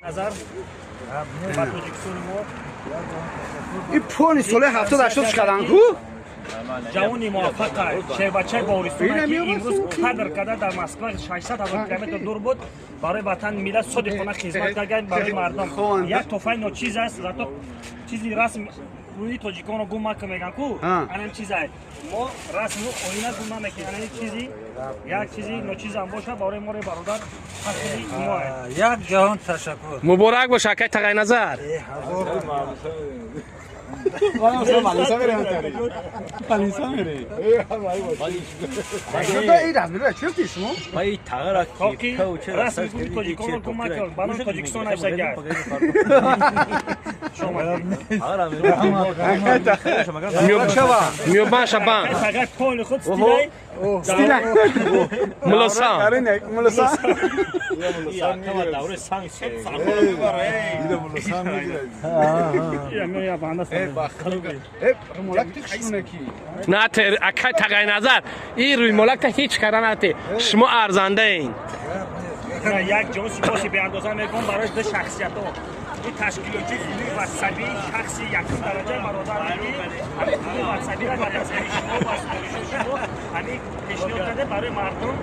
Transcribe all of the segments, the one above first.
назар ба Тоҷикистони мо این پونی ساله 70-80 کردن کو؟ ҷавони муваффақа чебачай бористона ки имрӯз қадр карда дар Москва 600,000 километр дур буд барои ватан миллат содиқона хизмат кард барои мардум. Як тофаи ночиз аст, зато чизи расм рӯи тоҷиконро гум мака меган ку анам чизай. Мо расму оина гум намекунем. Анам чизи як чизи ночизам боша барои море бародар ҳаққи мо аст. Як ҷаҳон ташаккур. مبارک باشه آقای تقی نظر. این از میره چی هستی شما؟ Ай тағара Токи расми гуми тоҷиконро гум мака барои Тоҷикистон афза кард. میوبان شبان Фақат пони худ стилай. ملوسان давраи санг نه تر آقای تقی نظر این روی ملک تا هیچ کار نتی شما ارزنده این як ҷон сипоси беандоза мекунам барои ду шахсиятҳо ин ташкилотчии филми ватсабӣ шахси якум дараҷаи бародарки ҳамин филми ватсабиро дар назари шумо ва супориши шумо ҳамин пешниҳод карда барои мардум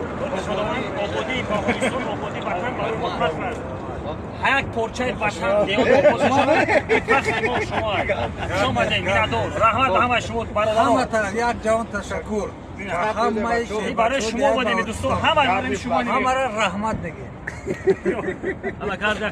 худованд ободии поқистон ободии ватан барои мо фахр аст як порчаи ватан деҳот ободи шавад ин фахри мо шумо аст шомадем миннатдор раҳмат ба ҳамаи шумо бародарон Ҳаматан як ҷаҳон ташаккур. ин барои шумо бодем дӯстон ҳамаи барои шумо Ҳамара раҳмат мегӯям. ҳама карда